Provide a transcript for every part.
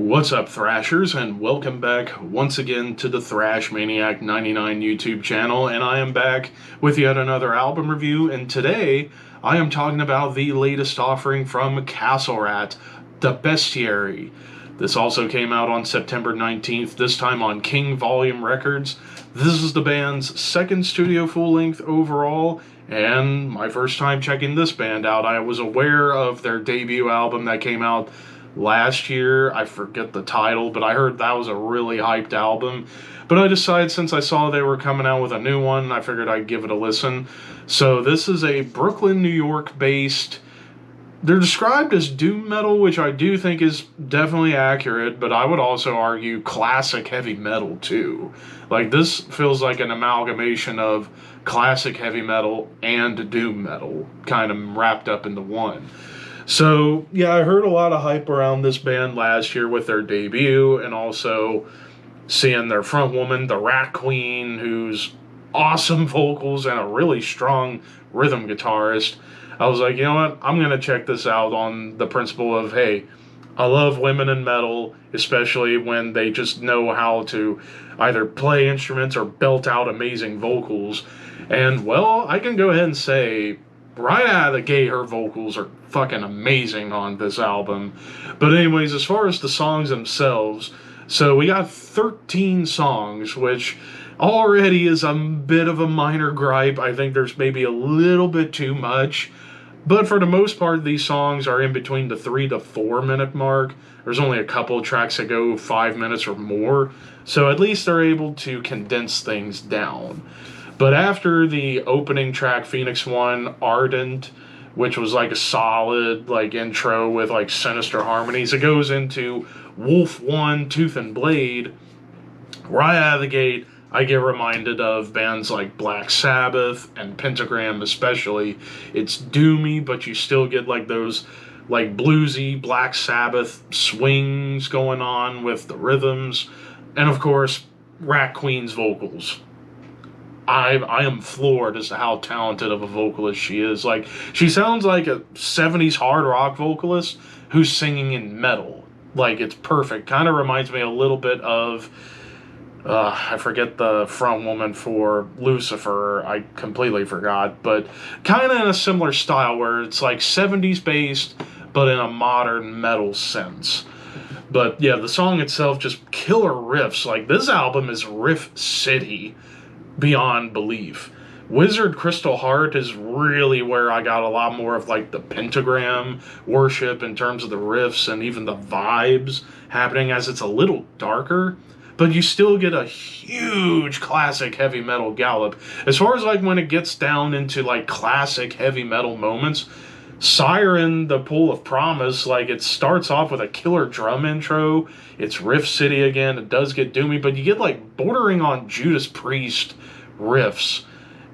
What's up, Thrashers, and welcome back once again to the Thrash Maniac 99 YouTube channel, and I am back with yet another album review, and today I am talking about the latest offering from Castle Rat, the Bestiary. This also came out on September 19th, this time on King Volume Records. This is the band's second studio full-length overall, and my first time checking this band out. I was aware of their debut album that came out last year. I forget the title, but I heard that was a really hyped album. But I decided, since I saw they were coming out with a new one, I figured I'd give it a listen. So this is a Brooklyn, New York based, they're described as doom metal, which I do think is definitely accurate, but I would also argue classic heavy metal too. Like, this feels like an amalgamation of classic heavy metal and doom metal, kind of wrapped up into one. So, yeah, I heard a lot of hype around this band last year with their debut, and also seeing their frontwoman, the Rat Queen, who's awesome vocals and a really strong rhythm guitarist. I was like, you know what, I'm going to check this out on the principle of, hey, I love women in metal, especially when they just know how to either play instruments or belt out amazing vocals. And, well, I can go ahead and say, right out of the gate, her vocals are fucking amazing on this album. But anyways, as far as the songs themselves, so we got 13 songs, which already is a bit of a minor gripe. I think there's maybe a little bit too much. But for the most part, these songs are in between the 3 to 4 minute mark. There's only a couple tracks that go 5 minutes or more. So at least they're able to condense things down. But after the opening track, Phoenix 1, Ardent, which was like a solid like intro with like sinister harmonies, it goes into Wolf 1, Tooth and Blade. Right out of the gate, I get reminded of bands like Black Sabbath and Pentagram especially. It's doomy, but you still get like those like bluesy Black Sabbath swings going on with the rhythms. And of course, Rat Queen's vocals. I am floored as to how talented of a vocalist she is. Like, she sounds like a 70s hard rock vocalist who's singing in metal. Like, it's perfect. Kind of reminds me a little bit of, I forget the front woman for Lucifer. I completely forgot. But kind of in a similar style where it's like 70s based, but in a modern metal sense. But yeah, the song itself, just killer riffs. Like, this album is riff city beyond belief. Wizard Crystal Heart is really where I got a lot more of like the pentagram worship in terms of the riffs and even the vibes happening, as it's a little darker, but you still get a huge classic heavy metal gallop. As far as like when it gets down into like classic heavy metal moments, Siren, the Pool of Promise, like, it starts off with a killer drum intro. It's riff city again. It does get doomy, but you get like bordering on Judas Priest riffs.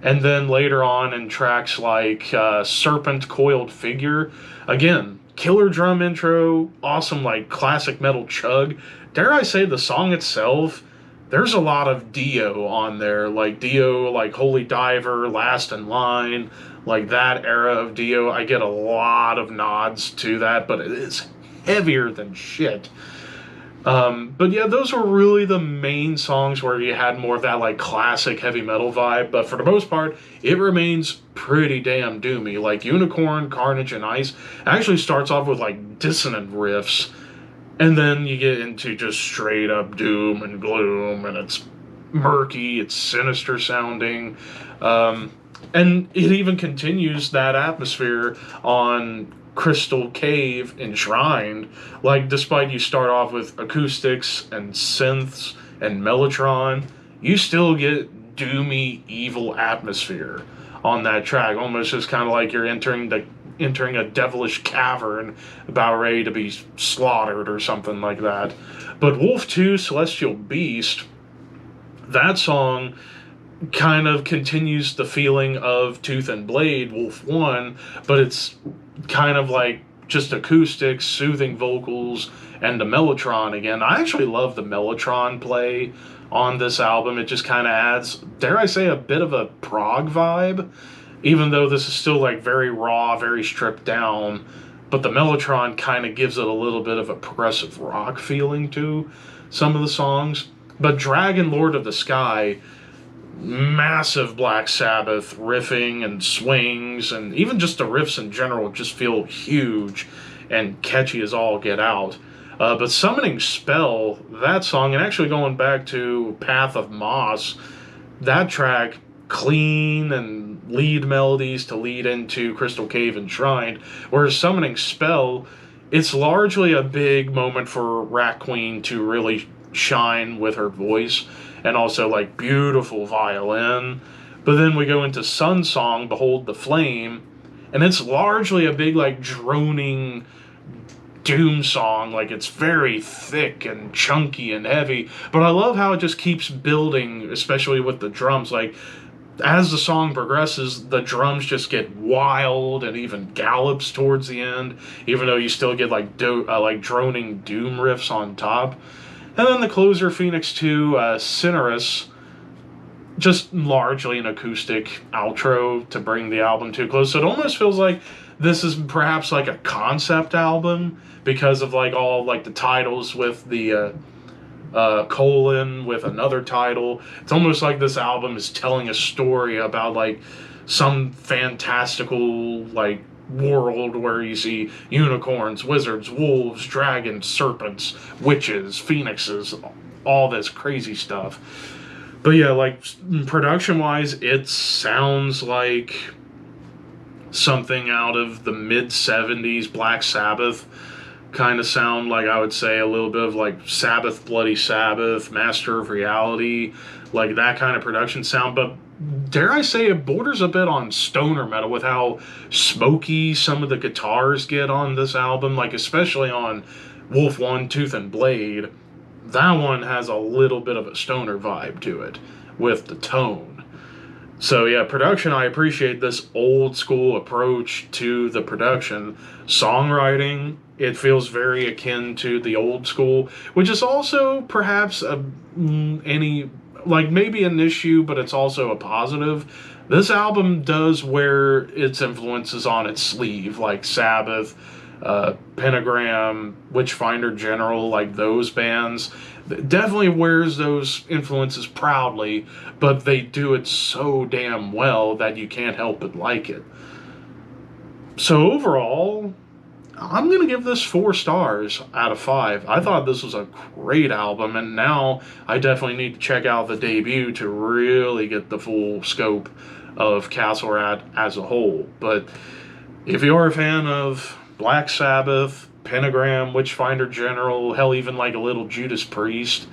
And then later on in tracks like Serpent Coiled Figure, again, killer drum intro, awesome like classic metal chug. Dare I say, the song itself, there's a lot of Dio on there, like Dio, like Holy Diver, Last in Line, like that era of Dio. I get a lot of nods to that, but it is heavier than shit. But yeah, those were really the main songs where you had more of that like classic heavy metal vibe, but for the most part, it remains pretty damn doomy. Like Unicorn, Carnage, and Ice actually starts off with like dissonant riffs, and then you get into just straight up doom and gloom, and it's murky, it's sinister sounding, and it even continues that atmosphere on Crystal Cave Enshrined. Like, despite you start off with acoustics and synths and Mellotron, you still get doomy, evil atmosphere on that track. Almost just kind of like you're entering a devilish cavern about ready to be slaughtered or something like that. But Wolf 2, Celestial Beast, that song kind of continues the feeling of Tooth and Blade, Wolf 1, but it's kind of like just acoustics, soothing vocals, and the Mellotron again. I actually love the Mellotron play on this album. It just kind of adds, dare I say, a bit of a prog vibe, even though this is still like very raw, very stripped down. but the Mellotron kind of gives it a little bit of a progressive rock feeling to some of the songs. But Dragon Lord of the Sky, massive Black Sabbath riffing and swings, and even just the riffs in general just feel huge and catchy as all get out. But Summoning Spell, that song, and actually going back to Path of Moss, that track, clean and lead melodies to lead into Crystal Cave Enshrined, whereas Summoning Spell, it's largely a big moment for Rat Queen to really shine with her voice, and also like beautiful violin. But then we go into Sun Song, Behold the Flame, and it's largely a big like droning doom song. Like, it's very thick and chunky and heavy, but I love how it just keeps building, especially with the drums. Like, as the song progresses, the drums just get wild and even gallops towards the end, even though you still get like droning doom riffs on top. And then the closer, Phoenix 2, Cinerus, just largely an acoustic outro to bring the album to a close. So it almost feels like this is perhaps like a concept album because of like all like the titles with the colon with another title. It's almost like this album is telling a story about like some fantastical like world where you see unicorns, wizards, wolves, dragons, serpents, witches, phoenixes, all this crazy stuff. But yeah, like production wise, it sounds like something out of the mid 70s Black Sabbath kind of sound. Like, I would say a little bit of like Sabbath, Bloody Sabbath, Master of Reality, like that kind of production sound. But dare I say, it borders a bit on stoner metal with how smoky some of the guitars get on this album. Like, especially on Wolf One, Tooth and Blade, that one has a little bit of a stoner vibe to it with the tone. So yeah, production, I appreciate this old school approach to the production. Songwriting, it feels very akin to the old school, which is also perhaps maybe an issue, but it's also a positive. This album does wear its influences on its sleeve, like Sabbath, Pentagram, Witchfinder General, like those bands. Definitely wears those influences proudly, but they do it so damn well that you can't help but like it. So overall, I'm going to give this 4 stars out of 5. I thought this was a great album, and now I definitely need to check out the debut to really get the full scope of Castle Rat as a whole. But if you're a fan of Black Sabbath, Pentagram, Witchfinder General, hell, even like a little Judas Priest,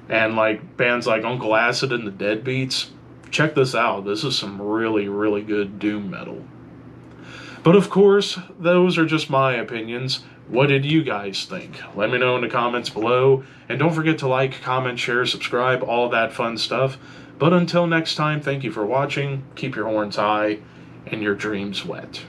and like bands like Uncle Acid and the Deadbeats, check this out. This is some really, really good doom metal. But of course, those are just my opinions. What did you guys think? Let me know in the comments below. And don't forget to like, comment, share, subscribe, all that fun stuff. But until next time, thank you for watching. Keep your horns high and your dreams wet.